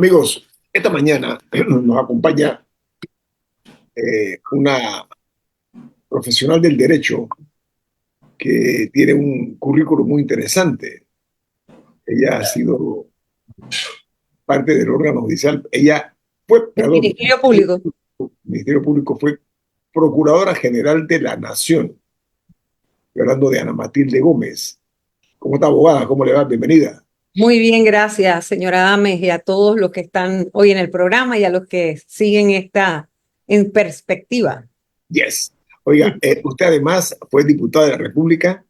Amigos, esta mañana nos acompaña una profesional del derecho que tiene un currículo muy interesante. Ella ha sido parte del órgano judicial. Ella fue, El perdón, Ministerio Público. Ministerio Público, fue Procuradora General de la Nación. Estoy hablando de Ana Matilde Gómez. ¿Cómo está, abogada? ¿Cómo le va? Bienvenida. Muy bien, gracias, señora Dames, y a todos los que están hoy en el programa y a los que siguen esta en perspectiva. Yes. Oiga, usted además fue diputada de la República,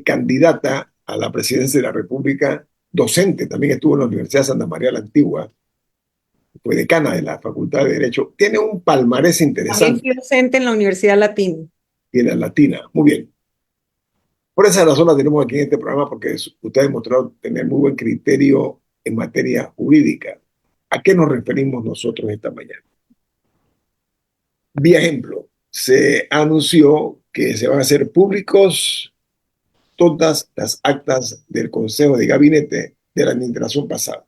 candidata a la presidencia de la República, docente, también estuvo en la Universidad de Santa María la Antigua, fue decana de la Facultad de Derecho, tiene un palmarés También interesante fui docente en la Universidad Latina. y en la Latina. Muy bien. Por esa razón la tenemos aquí en este programa, porque usted ha demostrado tener muy buen criterio en materia jurídica. ¿A qué nos referimos nosotros esta mañana? Vía ejemplo, se anunció que se van a hacer públicos todas las actas del Consejo de Gabinete de la administración pasada.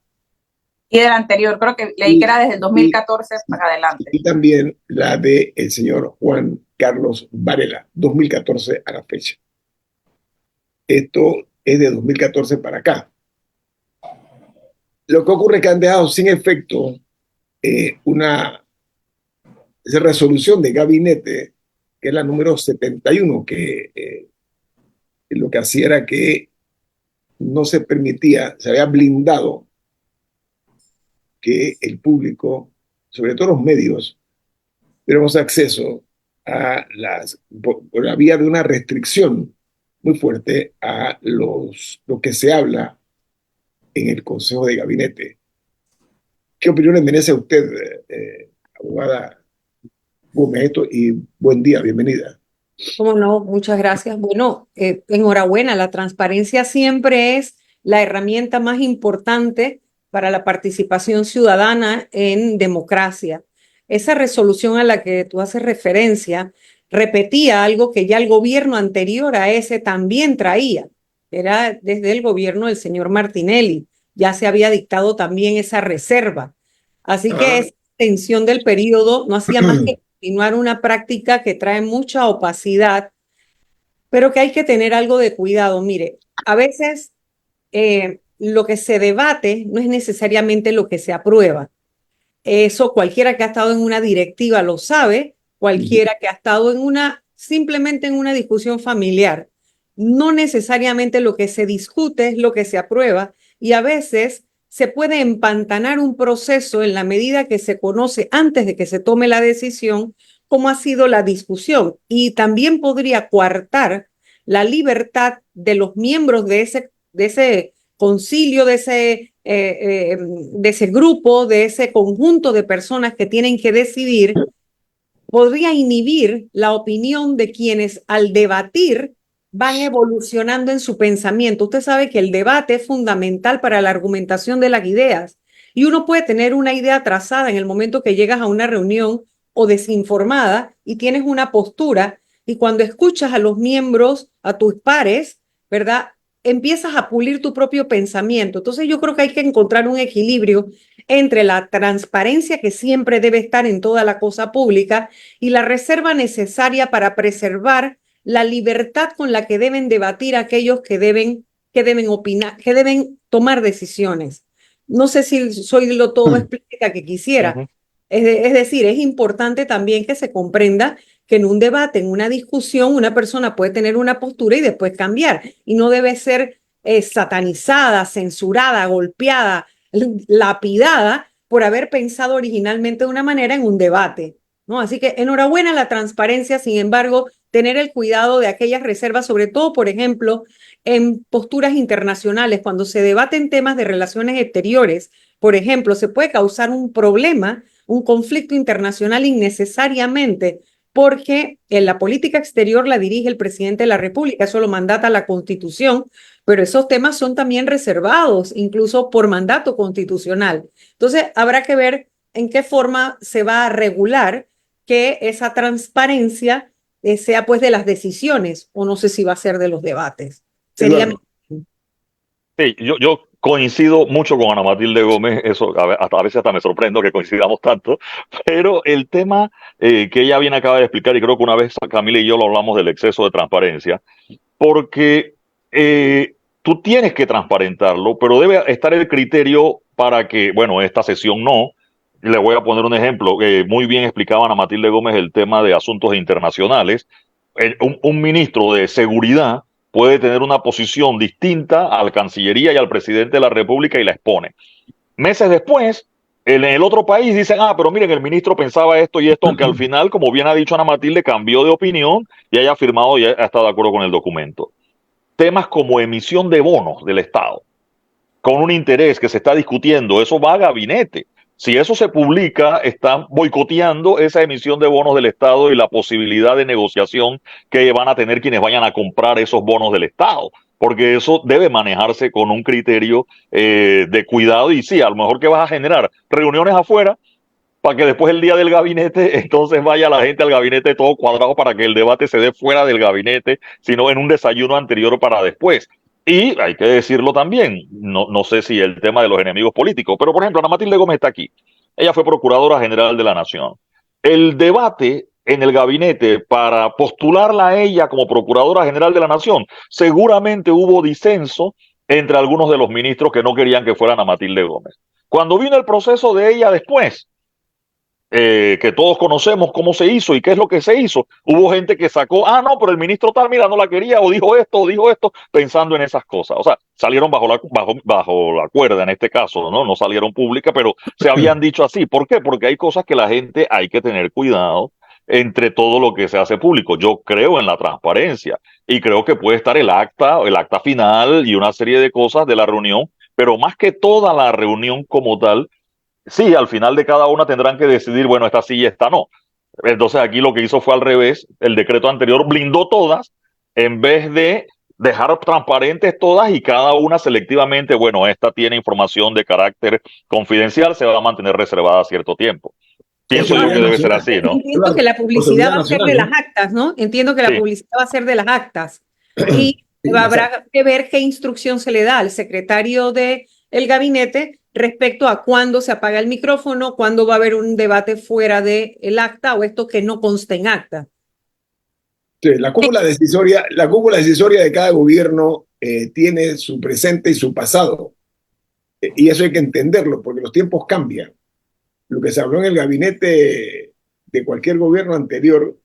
Y del anterior, creo que leí que Y, era desde el y, 2014 para adelante. y también la de el señor Juan Carlos Varela, 2014 a la fecha. Esto es de 2014 para acá. Lo que ocurre es que han dejado sin efecto una resolución de gabinete, que es la número 71, que lo que hacía era que no se permitía, se había blindado que el público, sobre todo los medios, tuviéramos acceso a por la vía de una restricción muy fuerte a lo que se habla en el Consejo de Gabinete. ¿Qué opiniones merece usted, abogada Gómez? Y buen día, bienvenida. ¿Cómo no? Muchas gracias. Bueno, enhorabuena. La transparencia siempre es la herramienta más importante para la participación ciudadana en democracia. Esa resolución a la que tú haces referencia repetía algo que ya el gobierno anterior a ese también traía. Era desde el gobierno del señor Martinelli. Ya se había dictado también esa reserva. Así que esa extensión del periodo no hacía más que continuar una práctica que trae mucha opacidad, pero que hay que tener algo de cuidado. Mire, a veces lo que se debate no es necesariamente lo que se aprueba. Eso cualquiera que ha estado en una directiva lo sabe, cualquiera que ha estado en simplemente en una discusión familiar. No necesariamente lo que se discute es lo que se aprueba y a veces se puede empantanar un proceso en la medida que se conoce antes de que se tome la decisión cómo ha sido la discusión y también podría coartar la libertad de los miembros de ese concilio, de ese grupo, de ese conjunto de personas que tienen que decidir, podría inhibir la opinión de quienes al debatir van evolucionando en su pensamiento. Usted sabe que el debate es fundamental para la argumentación de las ideas y uno puede tener una idea trazada en el momento que llegas a una reunión o desinformada y tienes una postura y cuando escuchas a los miembros, a tus pares, ¿verdad? Empiezas a pulir tu propio pensamiento. Entonces yo creo que hay que encontrar un equilibrio entre la transparencia que siempre debe estar en toda la cosa pública y la reserva necesaria para preservar la libertad con la que deben debatir aquellos que deben opinar, que deben tomar decisiones. No sé si soy lo todo explícita que quisiera. Es decir, es importante también que se comprenda que en un debate, en una discusión, una persona puede tener una postura y después cambiar y no debe ser satanizada, censurada, golpeada, lapidada por haber pensado originalmente de una manera en un debate, ¿no? Así que enhorabuena la transparencia, sin embargo, tener el cuidado de aquellas reservas, sobre todo, por ejemplo, en posturas internacionales, cuando se debaten temas de relaciones exteriores, por ejemplo, se puede causar un problema, un conflicto internacional innecesariamente, porque en la política exterior la dirige el presidente de la República, eso lo mandata la Constitución, pero esos temas son también reservados, incluso por mandato constitucional. Entonces, habrá que ver en qué forma se va a regular que esa transparencia sea pues de las decisiones, o no sé si va a ser de los debates. Sería... Sí, yo coincido mucho con Ana Matilde Gómez, eso a veces hasta me sorprendo que coincidamos tanto, pero el tema que ella bien acaba de explicar, y creo que una vez Camila y yo lo hablamos del exceso de transparencia, porque tú tienes que transparentarlo, pero debe estar el criterio para que, bueno, esta sesión no. Le voy a poner un ejemplo. Muy bien explicaba Ana Matilde Gómez el tema de asuntos internacionales. Un ministro de seguridad puede tener una posición distinta a la Cancillería y al presidente de la República y la expone. Meses después, en el otro país dicen, pero miren, el ministro pensaba esto y esto, aunque al final, como bien ha dicho Ana Matilde, cambió de opinión y haya firmado y ha estado de acuerdo con el documento. Temas como emisión de bonos del Estado, con un interés que se está discutiendo, eso va a gabinete. Si eso se publica, están boicoteando esa emisión de bonos del Estado y la posibilidad de negociación que van a tener quienes vayan a comprar esos bonos del Estado, porque eso debe manejarse con un criterio de cuidado. Y sí, a lo mejor que vas a generar reuniones afuera para que después el día del gabinete, entonces vaya la gente al gabinete todo cuadrado para que el debate se dé fuera del gabinete, sino en un desayuno anterior para después. Y hay que decirlo también, no sé si el tema de los enemigos políticos, pero por ejemplo, Ana Matilde Gómez está aquí. Ella fue Procuradora General de la Nación. El debate en el gabinete para postularla a ella como Procuradora General de la Nación, seguramente hubo disenso entre algunos de los ministros que no querían que fueran a Matilde Gómez. Cuando vino el proceso de ella después, que todos conocemos cómo se hizo y qué es lo que se hizo. Hubo gente que sacó, no, pero el ministro tal, mira, no la quería, o dijo esto, pensando en esas cosas. O sea, salieron bajo la cuerda en este caso, ¿no? No salieron públicas, pero se habían dicho así. ¿Por qué? Porque hay cosas que la gente hay que tener cuidado entre todo lo que se hace público. Yo creo en la transparencia y creo que puede estar el acta final y una serie de cosas de la reunión, pero más que toda la reunión como tal, sí, al final de cada una tendrán que decidir, bueno, esta sí y esta no. Entonces aquí lo que hizo fue al revés, el decreto anterior blindó todas en vez de dejar transparentes todas y cada una selectivamente, bueno, esta tiene información de carácter confidencial, se va a mantener reservada a cierto tiempo. Pienso yo que debe ser así, ¿no? Entiendo que la publicidad va a ser de las actas, ¿no? Entiendo que la publicidad va a ser de las actas. Y habrá que ver qué instrucción se le da al secretario del gabinete respecto a cuándo se apaga el micrófono, cuándo va a haber un debate fuera del acta o esto que no conste en acta. Sí, la cúpula decisoria de cada gobierno tiene su presente y su pasado. Y eso hay que entenderlo, porque los tiempos cambian. Lo que se habló en el gabinete de cualquier gobierno anterior,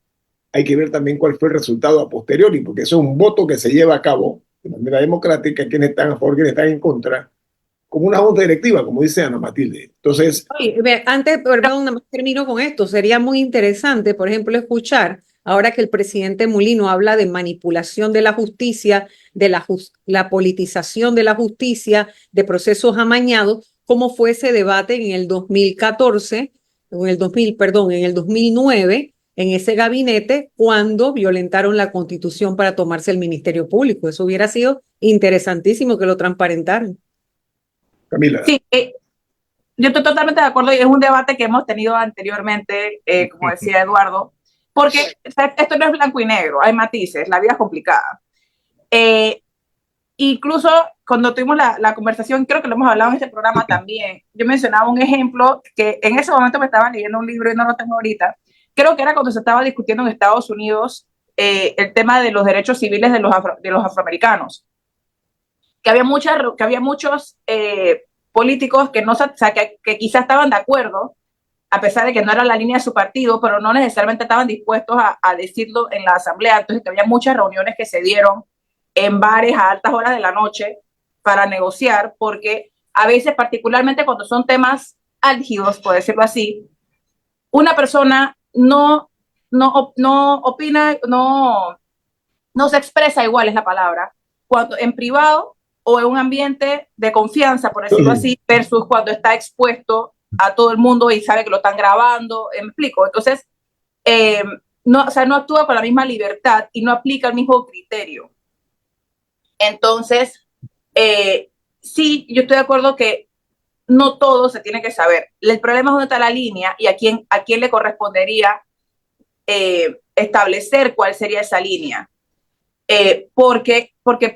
hay que ver también cuál fue el resultado a posteriori, porque eso es un voto que se lleva a cabo de manera democrática, quienes están a favor, quienes están en contra, como una junta directiva, como dice Ana Matilde. Entonces, antes, perdón, termino con esto. Sería muy interesante, por ejemplo, escuchar, ahora que el presidente Mulino habla de manipulación de la justicia, de la politización de la justicia, de procesos amañados, cómo fue ese debate en el 2014, en el 2009, en ese gabinete, cuando violentaron la Constitución para tomarse el Ministerio Público. Eso hubiera sido interesantísimo que lo transparentaran. Camila. Sí, yo estoy totalmente de acuerdo y es un debate que hemos tenido anteriormente, como decía Eduardo, porque esto no es blanco y negro, hay matices, la vida es complicada. Incluso cuando tuvimos la conversación, creo que lo hemos hablado en este programa también, yo mencionaba un ejemplo que en ese momento me estaba leyendo un libro y no lo tengo ahorita, creo que era cuando se estaba discutiendo en Estados Unidos el tema de los derechos civiles de los afroamericanos, que había muchos políticos que, no, o sea, que quizás estaban de acuerdo, a pesar de que no era la línea de su partido, pero no necesariamente estaban dispuestos a decirlo en la asamblea. Entonces, que había muchas reuniones que se dieron en bares a altas horas de la noche para negociar, porque a veces, particularmente cuando son temas álgidos, por decirlo así, una persona no opina, no se expresa igual, es la palabra, cuando en privado o en un ambiente de confianza, por decirlo así, versus cuando está expuesto a todo el mundo y sabe que lo están grabando, ¿me explico? Entonces, no, o sea, no actúa con la misma libertad y no aplica el mismo criterio. Entonces, sí, yo estoy de acuerdo que no todo se tiene que saber. El problema es dónde está la línea y a quién le correspondería establecer cuál sería esa línea. Porque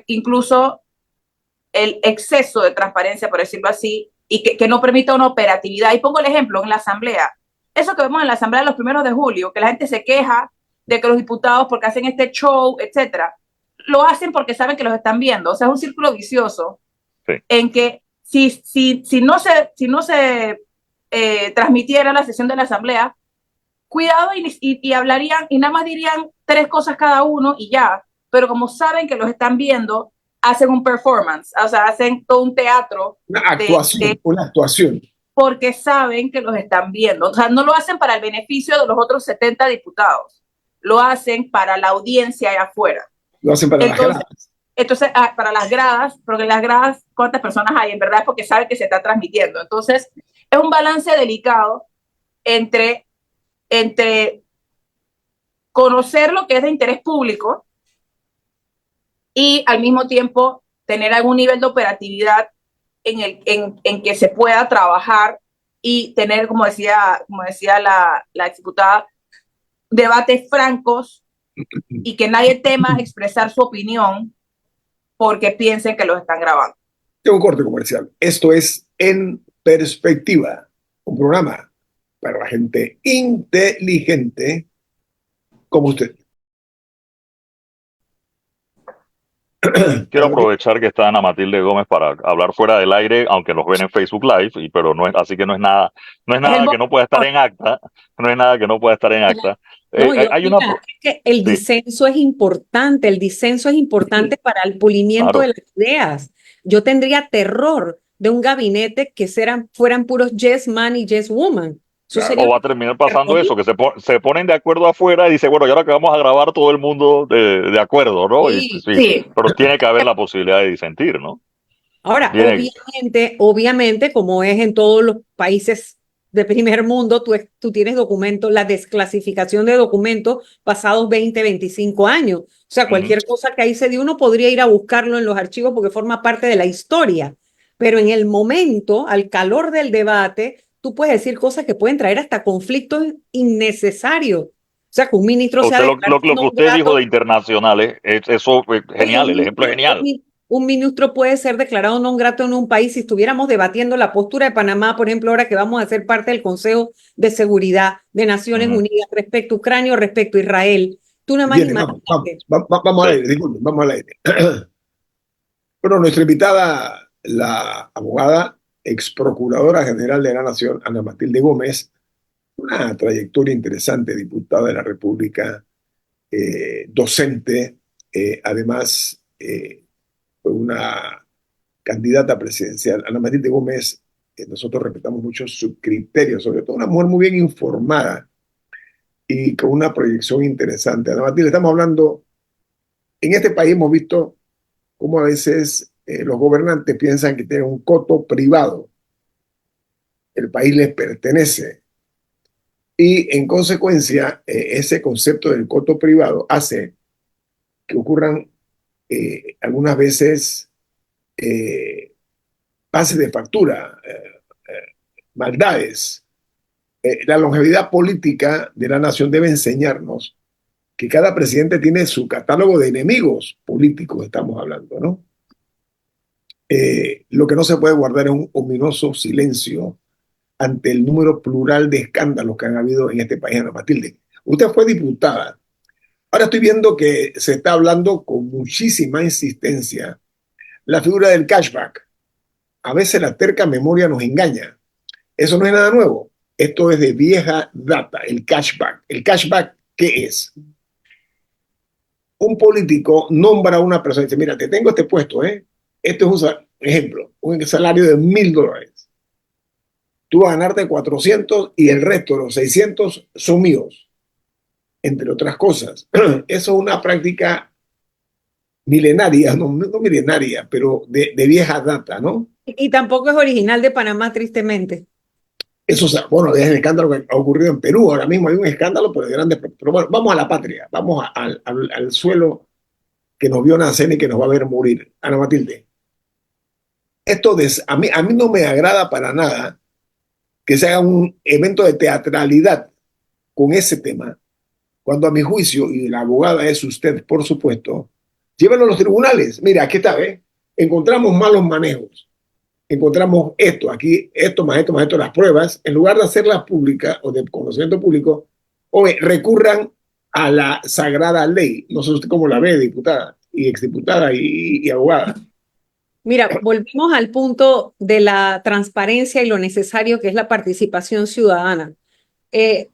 incluso el exceso de transparencia, por decirlo así, y que no permita una operatividad. Y pongo el ejemplo en la Asamblea. Eso que vemos en la Asamblea los 1 de julio, que la gente se queja de que los diputados, porque hacen este show, etcétera, lo hacen porque saben que los están viendo. O sea, es un círculo vicioso en que si no se transmitiera la sesión de la Asamblea, cuidado y hablarían y nada más dirían 3 cosas cada uno y ya. Pero como saben que los están viendo, hacen un performance, o sea, hacen todo un teatro. Una actuación. Porque saben que los están viendo. O sea, no lo hacen para el beneficio de los otros 70 diputados. Lo hacen para la audiencia allá afuera. Lo hacen para las gradas. Entonces, para las gradas, porque en las gradas, ¿cuántas personas hay? En verdad es porque saben que se está transmitiendo. Entonces, es un balance delicado entre conocer lo que es de interés público y al mismo tiempo tener algún nivel de operatividad en que se pueda trabajar y tener, como decía la exdiputada, debates francos y que nadie tema expresar su opinión porque piensen que los están grabando. Tengo un corte comercial. Esto es En Perspectiva, un programa para la gente inteligente como usted. Quiero aprovechar que está Ana Matilde Gómez para hablar fuera del aire, aunque nos ven en Facebook Live, pero no es, así que no es nada que no pueda estar en acta, no es nada que no pueda estar en acta. No, es que el disenso es importante, para el pulimiento de las ideas. Yo tendría terror de un gabinete que fueran puros yes man y yes woman. O va a terminar pasando eso, que se ponen de acuerdo afuera y dice, bueno, y ahora que vamos a grabar todo el mundo de acuerdo, ¿no? Sí. Pero tiene que haber la posibilidad de disentir, ¿no? Ahora, obviamente, como es en todos los países de primer mundo, tú tienes documentos, la desclasificación de documentos pasados 20, 25 años. O sea, cualquier cosa que ahí se dio, uno podría ir a buscarlo en los archivos porque forma parte de la historia. Pero en el momento, al calor del debate, tú puedes decir cosas que pueden traer hasta conflictos innecesarios. O sea, que un ministro sea lo que usted dijo de internacionales, eso es genial, el ejemplo es genial. Un ministro puede ser declarado non grato en un país si estuviéramos debatiendo la postura de Panamá, por ejemplo, ahora que vamos a ser parte del Consejo de Seguridad de Naciones Unidas respecto a Ucrania o respecto a Israel. Tú nada más imagínate. Vamos al aire, disculpen, vamos al aire. Bueno, nuestra invitada, la abogada ex procuradora general de la Nación, Ana Matilde Gómez, una trayectoria interesante, diputada de la República, docente, además fue una candidata presidencial. Ana Matilde Gómez, nosotros respetamos mucho su criterio, sobre todo una mujer muy bien informada y con una proyección interesante. Ana Matilde, estamos hablando, en este país hemos visto cómo a veces los gobernantes piensan que tienen un coto privado. El país les pertenece. Y en consecuencia, ese concepto del coto privado hace que ocurran algunas veces pases de factura, maldades. La longevidad política de la nación debe enseñarnos que cada presidente tiene su catálogo de enemigos políticos, estamos hablando, ¿no? Lo que no se puede guardar es un ominoso silencio ante el número plural de escándalos que han habido en este país. Ana Matilde, usted fue diputada. Ahora estoy viendo que se está hablando con muchísima insistencia la figura del cashback. A veces la terca memoria nos engaña. Eso no es nada nuevo. Esto es de vieja data, el cashback. ¿El cashback qué es? Un político nombra a una persona y dice, mira, te tengo este puesto, ¿eh? Esto es un ejemplo, un salario de $1,000. Tú vas a ganarte 400 y el resto, los 600, son míos, entre otras cosas. Eso es una práctica milenaria, no milenaria, pero de vieja data, ¿no? Y tampoco es original de Panamá, tristemente. Eso, bueno, es el escándalo que ha ocurrido en Perú. Ahora mismo hay un escándalo, pero de grandes. Pero bueno, vamos a la patria, vamos al suelo que nos vio nacer y que nos va a ver morir. Ana Matilde, a mí no me agrada para nada que se haga un evento de teatralidad con ese tema, cuando a mi juicio, y la abogada es usted, por supuesto, llévenlo a los tribunales. Mira, aquí está, ¿eh? encontramos malos manejos, encontramos esto, aquí, esto, más esto, más esto, las pruebas, en lugar de hacerlas públicas o de conocimiento público, recurran a la sagrada ley. No sé usted cómo la ve, diputada y exdiputada y abogada. Mira, volvemos al punto de la transparencia y lo necesario que es la participación ciudadana. Hay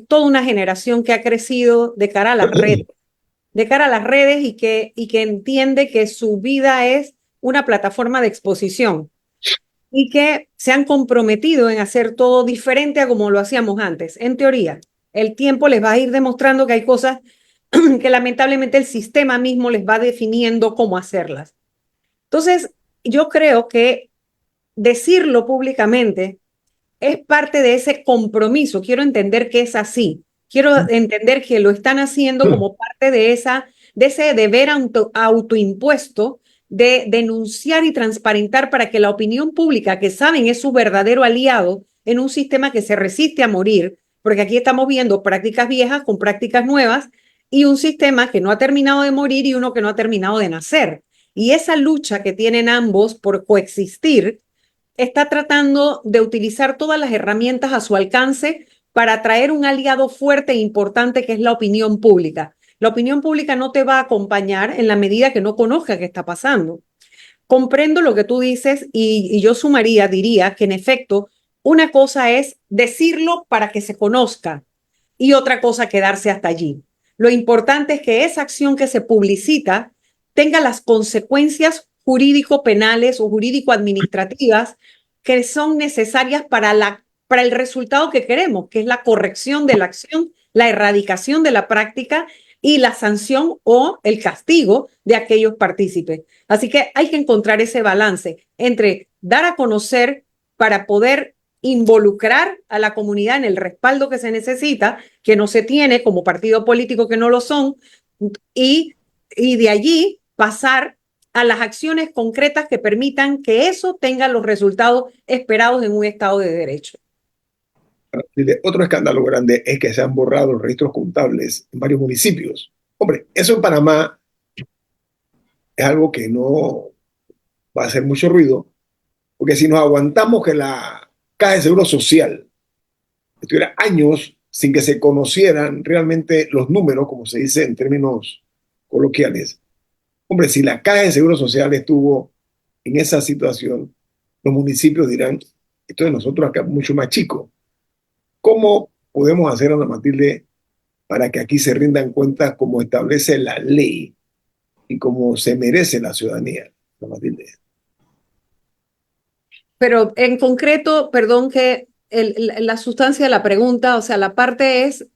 toda una generación que ha crecido de cara a las redes, y que entiende que su vida es una plataforma de exposición y que se han comprometido en hacer todo diferente a como lo hacíamos antes. En teoría, el tiempo les va a ir demostrando que hay cosas que lamentablemente el sistema mismo les va definiendo cómo hacerlas. Entonces, yo creo que decirlo públicamente es parte de ese compromiso. Quiero entender que es así. Quiero entender que lo están haciendo como parte de ese deber autoimpuesto de denunciar y transparentar para que la opinión pública, que saben es su verdadero aliado en un sistema que se resiste a morir, porque aquí estamos viendo prácticas viejas con prácticas nuevas y un sistema que no ha terminado de morir y uno que no ha terminado de nacer. Y esa lucha que tienen ambos por coexistir está tratando de utilizar todas las herramientas a su alcance para atraer un aliado fuerte e importante que es la opinión pública. La opinión pública no te va a acompañar en la medida que no conozca qué está pasando. Comprendo lo que tú dices y yo diría que en efecto, una cosa es decirlo para que se conozca y otra cosa quedarse hasta allí. Lo importante es que esa acción que se publicita tenga las consecuencias jurídico-penales o jurídico-administrativas que son necesarias para el resultado que queremos, que es la corrección de la acción, la erradicación de la práctica y la sanción o el castigo de aquellos partícipes. Así que hay que encontrar ese balance entre dar a conocer para poder involucrar a la comunidad en el respaldo que se necesita, que no se tiene como partido político que no lo son, y de allí pasar a las acciones concretas que permitan que eso tenga los resultados esperados en un Estado de Derecho. Otro escándalo grande es que se han borrado los registros contables en varios municipios. Hombre, eso en Panamá es algo que no va a hacer mucho ruido, porque si nos aguantamos que la Caja de Seguro Social estuviera años sin que se conocieran realmente los números, como se dice en términos coloquiales, hombre, si la Caja de Seguro Social estuvo en esa situación, los municipios dirán, esto de nosotros acá es mucho más chico. ¿Cómo podemos hacer, Ana Matilde, para que aquí se rindan cuentas como establece la ley y como se merece la ciudadanía, Ana Matilde? Pero en concreto, perdón que la sustancia de la pregunta, o sea, la parte es...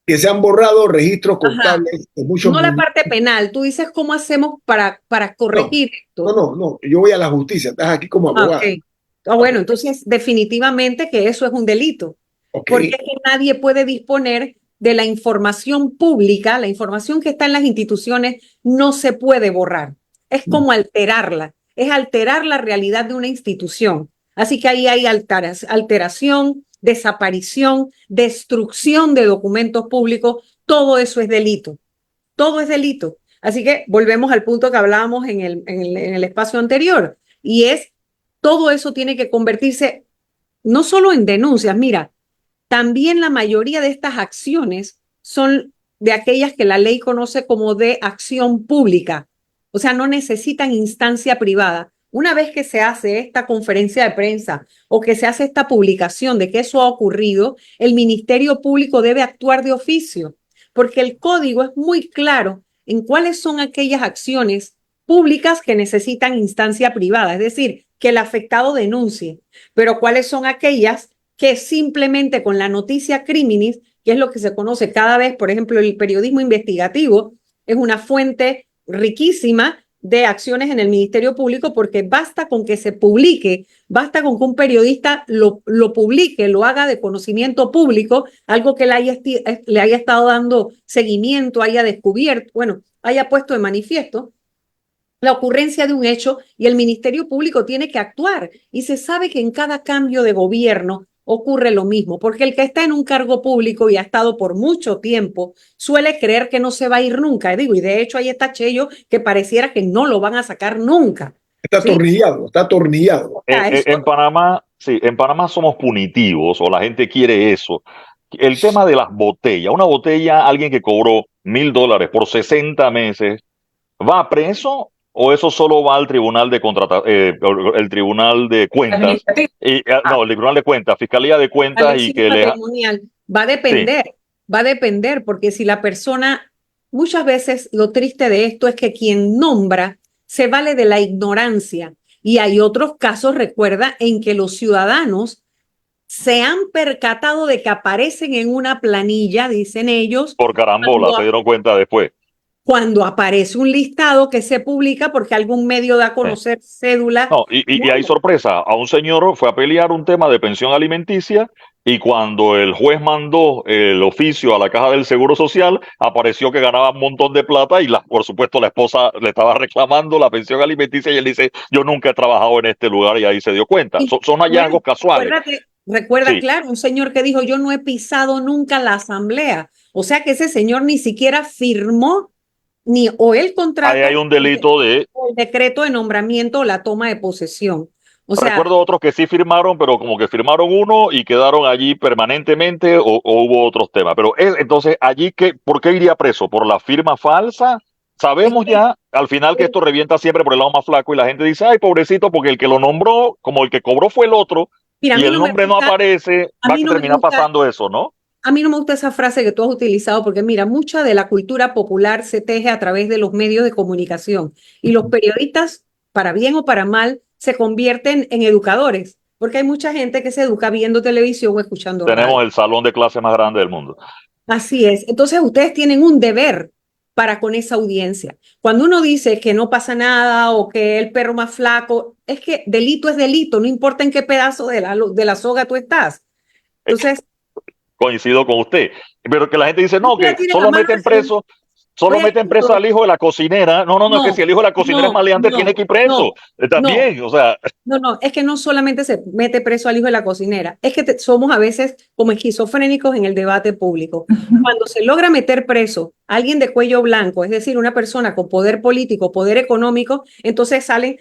Que se han borrado registros contables de muchos... No la parte penal, tú dices cómo hacemos para corregir esto. No, yo voy a la justicia, estás aquí como abogado. Okay. Bueno, entonces definitivamente que eso es un delito. Okay. Porque es que nadie puede disponer de la información pública, la información que está en las instituciones no se puede borrar. Es como alterarla, es alterar la realidad de una institución. Así que ahí hay alteración, desaparición, destrucción de documentos públicos, todo eso es delito. Todo es delito. Así que volvemos al punto que hablábamos en el espacio anterior, y es todo eso tiene que convertirse no solo en denuncias. Mira, también la mayoría de estas acciones son de aquellas que la ley conoce como de acción pública. O sea, no necesitan instancia privada. Una vez que se hace esta conferencia de prensa o que se hace esta publicación de que eso ha ocurrido, el Ministerio Público debe actuar de oficio, porque el código es muy claro en cuáles son aquellas acciones públicas que necesitan instancia privada, es decir, que el afectado denuncie, pero cuáles son aquellas que simplemente con la noticia criminis, que es lo que se conoce cada vez, por ejemplo, el periodismo investigativo es una fuente riquísima de acciones en el Ministerio Público, porque basta con que se publique, basta con que un periodista lo publique, lo haga de conocimiento público, algo que le haya estado dando seguimiento, haya descubierto, bueno, haya puesto de manifiesto la ocurrencia de un hecho, y el Ministerio Público tiene que actuar. Y se sabe que en cada cambio de gobierno ocurre lo mismo, porque el que está en un cargo público y ha estado por mucho tiempo suele creer que no se va a ir nunca. Digo, y de hecho ahí está Chello, que pareciera que no lo van a sacar nunca. Está ¿Sí? atornillado, está atornillado. En Panamá, sí, en Panamá somos punitivos o la gente quiere eso. El tema de las botellas, una botella, alguien que cobró $1,000 por 60 meses, ¿va preso o eso solo va al tribunal de el tribunal de cuentas? Administrativo. No, el tribunal de cuentas, fiscalía de Al cuentas y exilio que patrimonial. sí, Va a depender, porque si la persona, muchas veces lo triste de esto es que quien nombra se vale de la ignorancia. Y hay otros casos, recuerda, en que los ciudadanos se han percatado de que aparecen en una planilla, dicen ellos, por carambola, se cuando, dieron cuenta después. cuando aparece un listado que se publica porque algún medio da a Sí. conocer cédula. No, y hay sorpresa. A un señor fue a pelear un tema de pensión alimenticia y cuando el juez mandó el oficio a la Caja del Seguro Social, apareció que ganaba un montón de plata y por supuesto la esposa le estaba reclamando la pensión alimenticia y él dice, yo nunca he trabajado en este lugar y ahí se dio cuenta. Son Bueno, hallazgos casuales. recuerda, Sí, claro, un señor que dijo, yo no he pisado nunca la asamblea. O sea que ese señor ni siquiera firmó ni o el ahí hay contrato un delito de... o el decreto de nombramiento o la toma de posesión. O sea, Recuerdo otros que sí firmaron, pero como que firmaron uno y quedaron allí permanentemente o hubo otros temas. Pero él, entonces, allí, ¿por qué iría preso? ¿Por la firma falsa? es Sabemos que, ya al final que esto revienta siempre por el lado más flaco y la gente dice, ay, pobrecito, porque el que lo nombró, como el que cobró fue el otro mira, y el nombre no aparece, a va a mí no me terminar gusta, pasando eso, ¿no? a mí no me gusta esa frase que tú has utilizado porque mira, mucha de la cultura popular se teje a través de los medios de comunicación y los periodistas, para bien o para mal, se convierten en educadores, porque hay mucha gente que se educa viendo televisión o escuchando radio. Tenemos el salón de clase más grande del mundo. Así es. Entonces ustedes tienen un deber para con esa audiencia. Cuando uno dice que no pasa nada o que el perro más flaco, es que delito es delito, no importa en qué pedazo de la soga tú estás. Eh, Entonces, Coincido con usted. Pero que la gente dice, no, ya que tienes la solo mano meten recién. preso. Solo Oye, meten preso al hijo de la cocinera. No, no, no, es que si no, el hijo de la cocinera es no, maleante, tiene no, que ir preso. no, no. También, o sea, No, no, es que no solamente se mete preso al hijo de la cocinera, es que somos a veces como esquizofrénicos en el debate público. Cuando se logra meter preso a alguien de cuello blanco, es decir, una persona con poder político, poder económico, entonces salen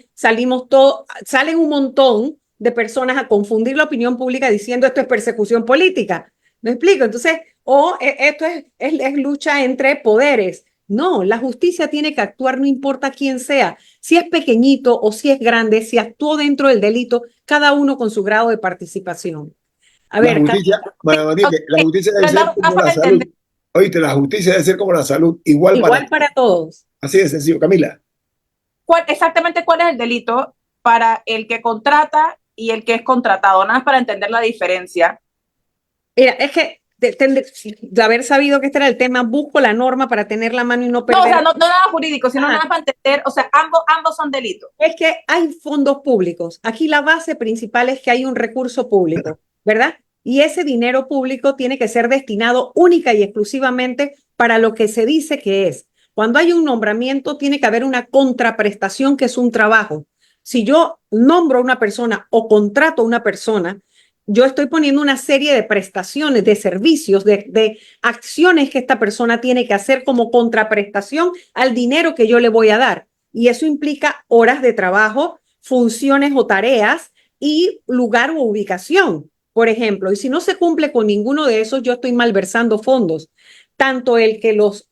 un montón de personas a confundir la opinión pública diciendo esto es persecución política. ¿Me explico? Entonces, esto es lucha entre poderes. No, la justicia tiene que actuar no importa quién sea, si es pequeñito o si es grande, si actuó dentro del delito, cada uno con su grado de participación. A La ver, justicia, Matilde, la justicia debe Les ser da un como caso la de salud. entender. Oíste, la justicia debe ser como la salud, igual para igual todos. para todos. Así de sencillo, Camila. Exactamente cuál es el delito para el que contrata y el que es contratado, nada más para entender la diferencia. Mira, es que de haber sabido que este era el tema, busco la norma para tener la mano y no No, o perder. sea, no nada jurídico, sino Ah, nada para entender, o sea, ambos son delitos. es que hay fondos públicos. Aquí la base principal es que hay un recurso público, ¿verdad? Y ese dinero público tiene que ser destinado única y exclusivamente para lo que se dice que es. Cuando hay un nombramiento, tiene que haber una contraprestación que es un trabajo. Si yo nombro a una persona o contrato a una persona, yo estoy poniendo una serie de prestaciones, de servicios, de acciones que esta persona tiene que hacer como contraprestación al dinero que yo le voy a dar. Y eso implica horas de trabajo, funciones o tareas y lugar o ubicación, por ejemplo. Y si no se cumple con ninguno de esos, yo estoy malversando fondos. Tanto el que los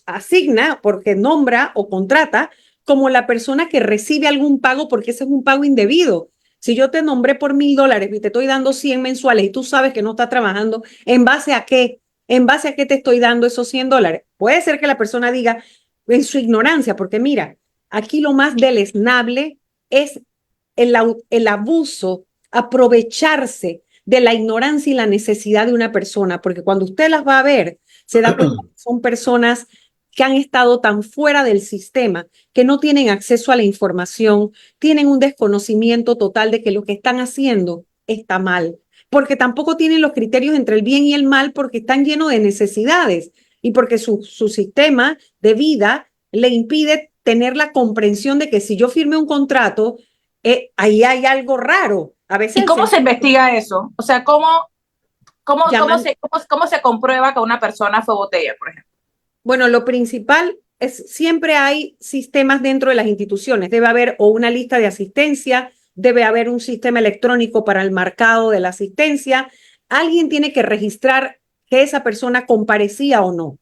asigna porque nombra o contrata, como la persona que recibe algún pago porque ese es un pago indebido. Si yo te nombré por $1,000 y te estoy dando 100 mensuales y tú sabes que no estás trabajando, ¿en base a qué? ¿En base a qué te estoy dando esos $100? Puede ser que la persona diga en su ignorancia, porque mira, aquí lo más deleznable es el abuso, aprovecharse de la ignorancia y la necesidad de una persona, porque cuando usted las va a ver, se da cuenta que son personas que han estado tan fuera del sistema, que no tienen acceso a la información, tienen un desconocimiento total de que lo que están haciendo está mal, porque tampoco tienen los criterios entre el bien y el mal, porque están llenos de necesidades y porque su sistema de vida le impide tener la comprensión de que si yo firmé un contrato, ahí hay algo raro, A veces ¿Y cómo se investiga eso? O sea, ¿cómo se comprueba que una persona fue botella, por ejemplo? Bueno, lo principal es siempre hay sistemas dentro de las instituciones. Debe haber o una lista de asistencia, debe haber un sistema electrónico para el marcado de la asistencia. Alguien tiene que registrar que esa persona comparecía o no.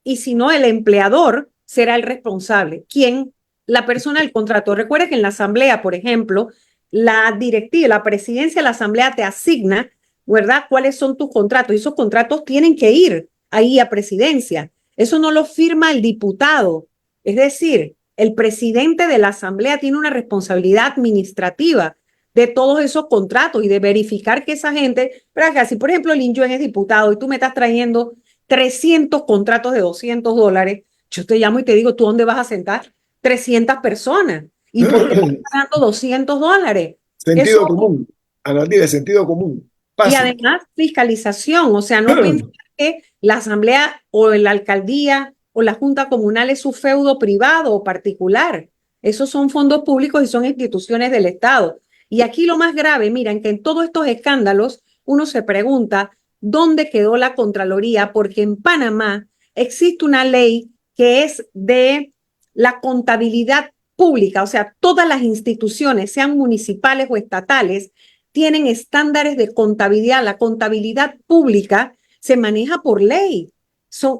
Y si no, el empleador será el responsable. ¿Quién? La persona del contrato. Recuerda que en la asamblea, por ejemplo, la directiva, la presidencia de la asamblea te asigna, ¿verdad? ¿Cuáles son tus contratos? Y esos contratos tienen que ir ahí a presidencia. Eso no lo firma el diputado. Es decir, el presidente de la asamblea tiene una responsabilidad administrativa de todos esos contratos y de verificar que esa gente, pero si por ejemplo Lin Yuen es diputado y tú me estás trayendo 300 contratos de $200, yo te llamo y te digo, ¿tú dónde vas a sentar? 300 personas. ¿Y por qué estás pagando $200? Sentido Eso, común, Analía, sentido común, y fácil. además fiscalización, o sea, no pensar que la asamblea o la alcaldía o la junta comunal es su feudo privado o particular. Esos son fondos públicos y son instituciones del Estado. Y aquí lo más grave, miren, que en todos estos escándalos uno se pregunta dónde quedó la Contraloría, porque en Panamá existe una ley que es de la contabilidad pública, o sea, todas las instituciones, sean municipales o estatales, tienen estándares de contabilidad. La contabilidad pública se maneja por ley. Son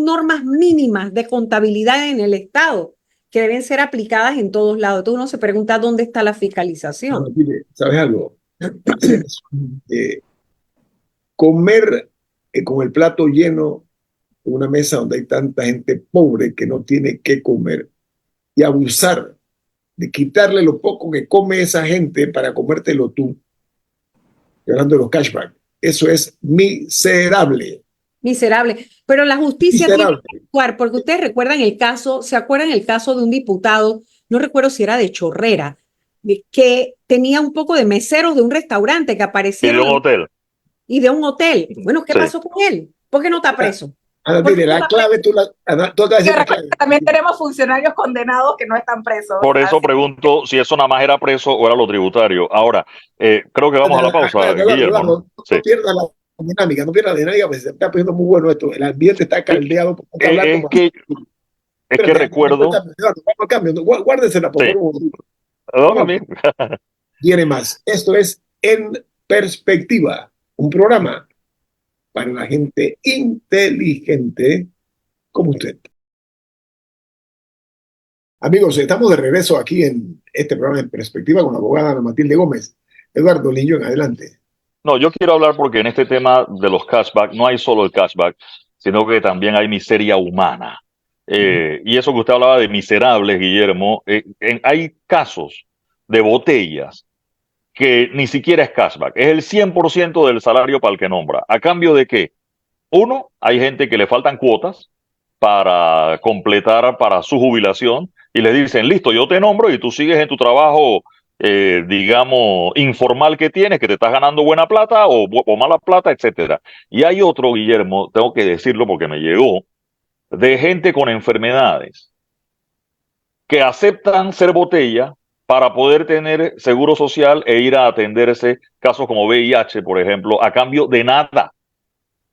normas mínimas de contabilidad en el Estado que deben ser aplicadas en todos lados. Entonces uno se pregunta dónde está la fiscalización. ¿Sabes algo? Comer con el plato lleno en una mesa donde hay tanta gente pobre que no tiene qué comer y abusar de quitarle lo poco que come esa gente para comértelo tú, hablando de los cashback, eso es miserable. Miserable. Pero la justicia Miserable. tiene que actuar, porque ustedes recuerdan el caso, ¿se acuerdan el caso de un diputado? No recuerdo si era de Chorrera, que tenía un poco de meseros de un restaurante que Y de aparecieron un hotel. y de un hotel. Bueno, ¿qué Sí. pasó con él? ¿Por qué no está preso? Ana, ¿Por qué tiene no la está clave, tú acabas de decir la clave. También tenemos funcionarios condenados que no están presos. Por eso Así. pregunto si eso nada más era preso o era lo tributario. Ahora, creo que vamos a la pausa, Guillermo, ¿no? Sí. No pierdas la dinámica, no pierdas la dinámica, porque se está poniendo muy bueno esto. El ambiente está caldeado. Es que recuerdo. Guárdensela, por Sí. favor. No, también. Viene más. Esto es En Perspectiva, un programa para la gente inteligente como usted. Amigos, estamos de regreso aquí en este programa En Perspectiva con la abogada Ana Matilde Gómez. Eduardo Lillo, en adelante. No, yo quiero hablar porque en este tema de los cashback no hay solo el cashback, sino que también hay miseria humana. Y eso que usted hablaba de miserables, Guillermo, hay casos de botellas que ni siquiera es cashback, es el 100% del salario para el que nombra. ¿A cambio de qué? Uno, hay gente que le faltan cuotas para completar para su jubilación y les dicen, listo, yo te nombro y tú sigues en tu trabajo, digamos, informal que tienes, que te estás ganando buena plata o mala plata, etcétera. Y hay otro, Guillermo, tengo que decirlo porque me llegó, de gente con enfermedades que aceptan ser botella para poder tener seguro social e ir a atenderse casos como VIH, por ejemplo, a cambio de nada.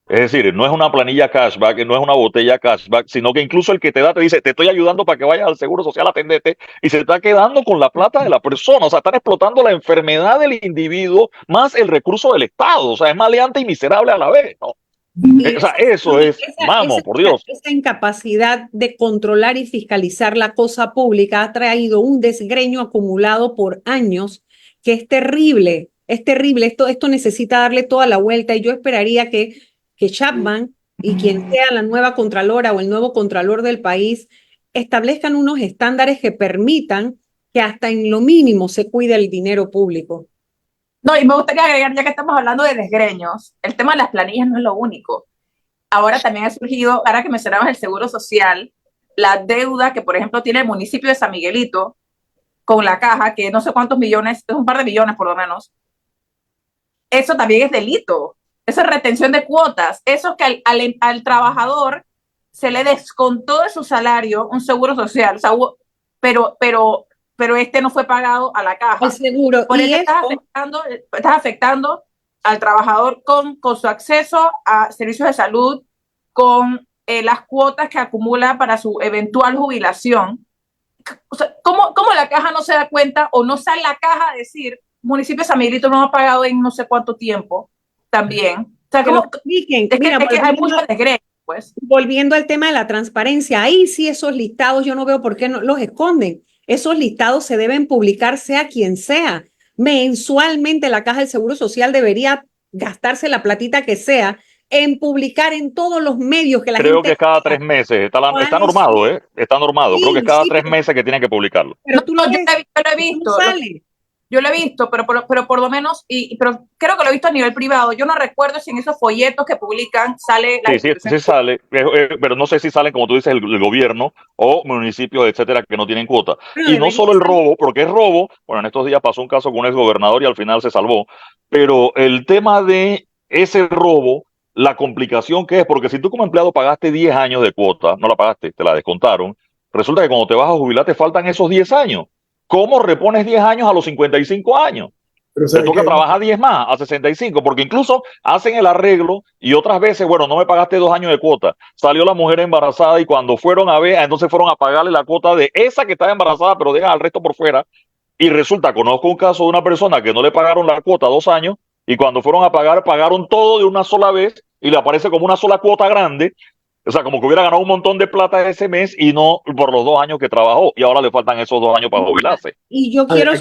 Es decir, no es una planilla cashback, no es una botella cashback, sino que incluso el que te da te dice, te estoy ayudando para que vayas al seguro social a atenderte y se está quedando con la plata de la persona. O sea, están explotando la enfermedad del individuo más el recurso del Estado. O sea, es maleante y miserable a la vez, ¿no? O sea, eso es, vamos, por Dios. Esa incapacidad de controlar y fiscalizar la cosa pública ha traído un desgreño acumulado por años que es terrible, es terrible. Esto necesita darle toda la vuelta y yo esperaría que Chapman y quien sea la nueva contralora o el nuevo contralor del país establezcan unos estándares que permitan que hasta en lo mínimo se cuide el dinero público. No, y me gustaría agregar, ya que estamos hablando de desgreños, el tema de las planillas no es lo único. Ahora también ha surgido, ahora que mencionabas el seguro social, la deuda que, por ejemplo, tiene el municipio de San Miguelito con la caja, que no sé cuántos millones, es un par de millones por lo menos. Eso también es delito. Eso es retención de cuotas. Eso es que al trabajador se le descontó de su salario un seguro social. O sea, pero pero este no fue pagado a la caja. El seguro. Por Y eso estás afectando al trabajador con su acceso a servicios de salud, con las cuotas que acumula para su eventual jubilación. O sea, ¿cómo la caja no se da cuenta o no sale la caja a decir, municipio de San Miguelito no ha pagado en no sé cuánto tiempo también? O sea, que lo expliquen. Mira, es que hay mucho desgreño, pues. Volviendo al tema de la transparencia, ahí sí esos listados yo no veo por qué no los esconden. Esos listados se deben publicar sea quien sea. Mensualmente la Caja del Seguro Social debería gastarse la platita que sea en publicar en todos los medios que la Creo gente que es cada 3 meses. Está normado, ¿eh? Está normado. Creo que es cada 3 meses que tienen que publicarlo. Pero tú lo ves, yo lo he visto. sale. Yo lo he visto, pero por lo menos, pero creo que lo he visto a nivel privado. Yo no recuerdo si en esos folletos que publican sale la Sí sale, pero no sé si salen, como tú dices, el gobierno o municipios, etcétera, que no tienen cuota. Pero Y no solo el robo, porque es robo, bueno, en estos días pasó un caso con un exgobernador y al final se salvó, pero el tema de ese robo, la complicación que es, porque si tú como empleado pagaste 10 años de cuota, no la pagaste, te la descontaron, resulta que cuando te vas a jubilar te faltan esos 10 años. ¿Cómo repones 10 años a los 55 años? Pero Te toca trabajar 10 más a 65, porque incluso hacen el arreglo y otras veces, bueno, no me pagaste 2 años de cuota. Salió la mujer embarazada y cuando fueron a ver, entonces fueron a pagarle la cuota de esa que estaba embarazada, pero dejan al resto por fuera. Y resulta, conozco un caso de una persona que no le pagaron la cuota 2 años y cuando fueron a pagar, pagaron todo de una sola vez y le aparece como una sola cuota grande. O sea, como que hubiera ganado un montón de plata ese mes y no por los 2 años que trabajó. Y ahora le faltan esos 2 años para jubilarse. Y yo quiero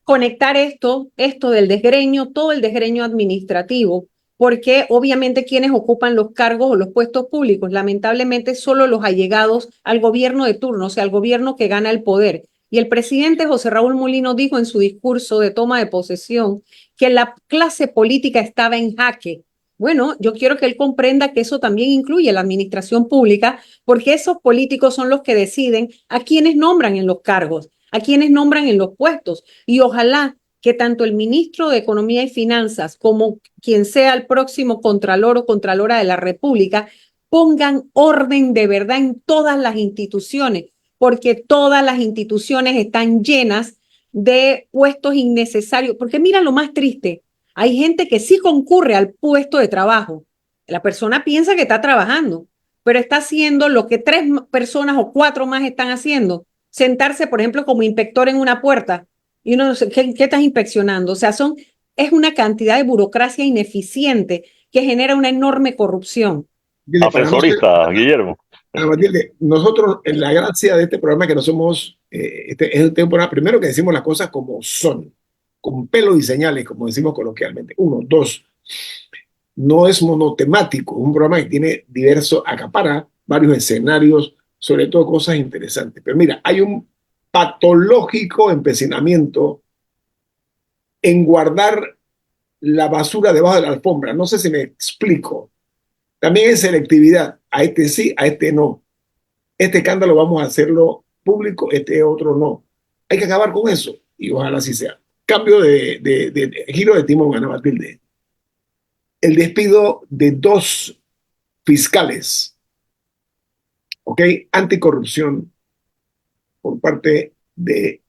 conectar esto del desgreño, todo el desgreño administrativo, porque obviamente quienes ocupan los cargos o los puestos públicos, lamentablemente solo los allegados al gobierno de turno, o sea, al gobierno que gana el poder. Y el presidente José Raúl Mulino dijo en su discurso de toma de posesión que la clase política estaba en jaque. Bueno, yo quiero que él comprenda que eso también incluye la administración pública, porque esos políticos son los que deciden a quienes nombran en los cargos, a quienes nombran en los puestos. Y ojalá que tanto el ministro de Economía y Finanzas como quien sea el próximo contralor o contralora de la República pongan orden de verdad en todas las instituciones, porque todas las instituciones están llenas de puestos innecesarios. Porque mira lo más triste, hay gente que sí concurre al puesto de trabajo. La persona piensa que está trabajando, pero está haciendo lo que 3 personas o 4 más están haciendo. Sentarse, por ejemplo, como inspector en una puerta y uno no sé, ¿qué estás inspeccionando? O sea, es una cantidad de burocracia ineficiente que genera una enorme corrupción. Asesorista, Guillermo. Matilde, nosotros, en la gracia de este programa que no somos, es el programa primero que decimos las cosas como son, con pelo y señales, como decimos coloquialmente. 1, 2, no es monotemático, es un programa que tiene acapara varios escenarios, sobre todo cosas interesantes. Pero mira, hay un patológico empecinamiento en guardar la basura debajo de la alfombra. No sé si me explico. También es selectividad. A este sí, a este no. Este escándalo vamos a hacerlo público, este otro no. Hay que acabar con eso y ojalá así sea. Cambio de giro de timón, Ana Matilde. El despido de 2 fiscales, ¿ok? Anticorrupción por parte de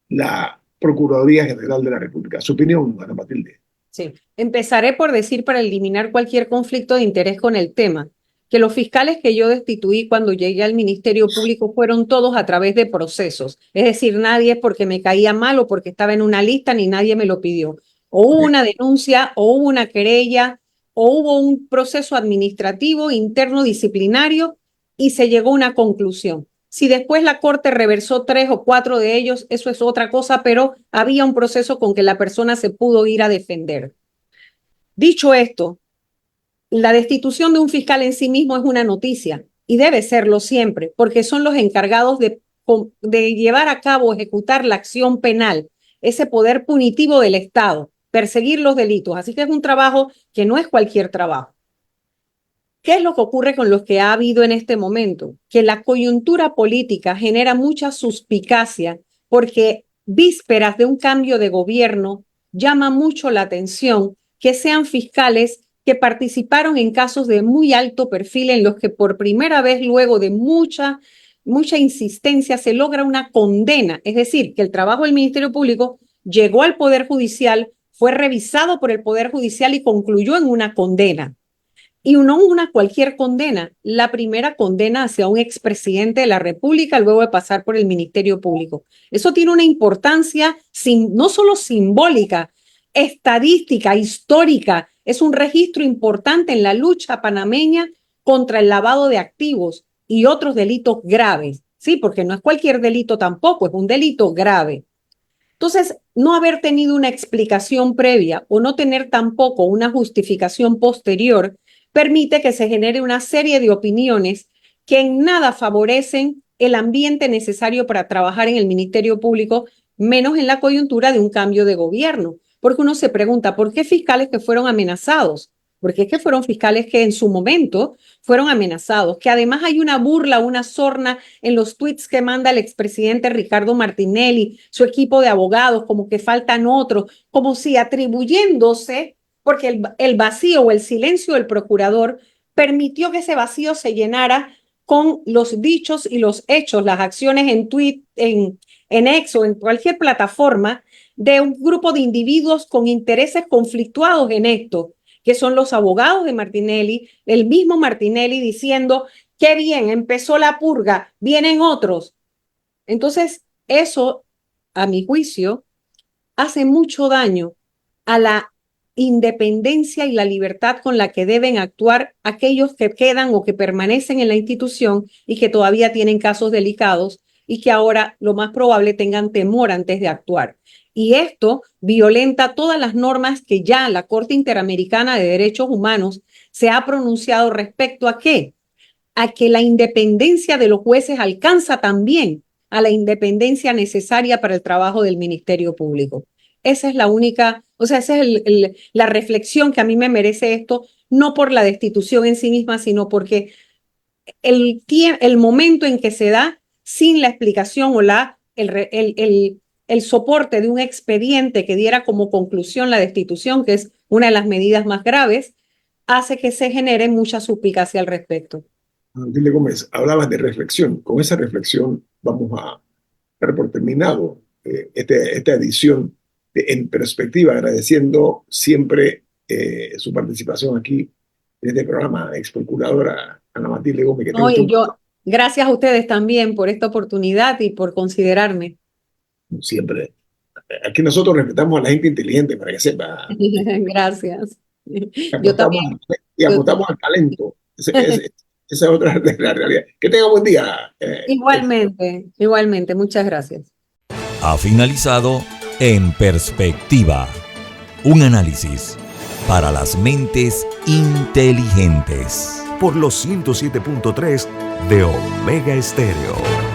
la Procuraduría General de la República. Su opinión, Ana Matilde. Sí, empezaré por decir para eliminar cualquier conflicto de interés con el tema, que los fiscales que yo destituí cuando llegué al Ministerio Público fueron todos a través de procesos. Es decir, nadie es porque me caía mal o porque estaba en una lista, ni nadie me lo pidió. O hubo una denuncia, o hubo una querella, o hubo un proceso administrativo interno disciplinario y se llegó a una conclusión. Si después la Corte reversó 3 o 4 de ellos, eso es otra cosa, pero había un proceso con que la persona se pudo ir a defender. Dicho esto, la destitución de un fiscal en sí mismo es una noticia y debe serlo siempre, porque son los encargados de llevar a cabo, ejecutar la acción penal, ese poder punitivo del Estado, perseguir los delitos. Así que es un trabajo que no es cualquier trabajo. ¿Qué es lo que ocurre con los que ha habido en este momento? Que la coyuntura política genera mucha suspicacia porque vísperas de un cambio de gobierno llama mucho la atención que sean fiscales que participaron en casos de muy alto perfil en los que por primera vez luego de mucha mucha insistencia, se logra una condena, es decir, que el trabajo del Ministerio Público llegó al Poder Judicial, fue revisado por el Poder Judicial y concluyó en una condena. Y no una cualquier condena, la primera condena hacia un expresidente de la República luego de pasar por el Ministerio Público. Eso tiene una importancia no solo simbólica, estadística, histórica. Es un registro importante en la lucha panameña contra el lavado de activos y otros delitos graves, ¿sí? Porque no es cualquier delito tampoco, es un delito grave. Entonces, no haber tenido una explicación previa o no tener tampoco una justificación posterior permite que se genere una serie de opiniones que en nada favorecen el ambiente necesario para trabajar en el Ministerio Público, menos en la coyuntura de un cambio de gobierno. Porque uno se pregunta, ¿por qué fiscales que fueron amenazados? Porque es que fueron fiscales que en su momento fueron amenazados, que además hay una burla, una sorna en los tweets que manda el expresidente Ricardo Martinelli, su equipo de abogados, como que faltan otros, como si atribuyéndose, porque el vacío o el silencio del procurador permitió que ese vacío se llenara con los dichos y los hechos, las acciones en tweet, en X o en cualquier plataforma de un grupo de individuos con intereses conflictuados en esto, que son los abogados de Martinelli, el mismo Martinelli diciendo, qué bien, empezó la purga, vienen otros. Entonces, eso, a mi juicio, hace mucho daño a la independencia y la libertad con la que deben actuar aquellos que quedan o que permanecen en la institución y que todavía tienen casos delicados y que ahora lo más probable tengan temor antes de actuar. Y esto violenta todas las normas que ya la Corte Interamericana de Derechos Humanos se ha pronunciado respecto a ¿qué? A que la independencia de los jueces alcanza también a la independencia necesaria para el trabajo del Ministerio Público. Esa es la única, esa es la reflexión que a mí me merece esto, no por la destitución en sí misma, sino porque el momento en que se da sin la explicación o el soporte de un expediente que diera como conclusión la destitución, que es una de las medidas más graves, hace que se genere mucha suspicacia al respecto. Matilde Gómez, hablabas de reflexión. Con esa reflexión vamos a dar por terminado esta edición de En Perspectiva, agradeciendo siempre su participación aquí en este programa, ex procuradora Ana Matilde Gómez. Gracias a ustedes también por esta oportunidad y por considerarme. Siempre. Aquí nosotros respetamos a la gente inteligente para que sepa. Gracias. Yo también. Y apostamos al talento. Esa es otra de la realidad. Que tenga buen día. Igualmente. Muchas gracias. Ha finalizado En Perspectiva. Un análisis para las mentes inteligentes. Por los 107.3 de Omega Estéreo.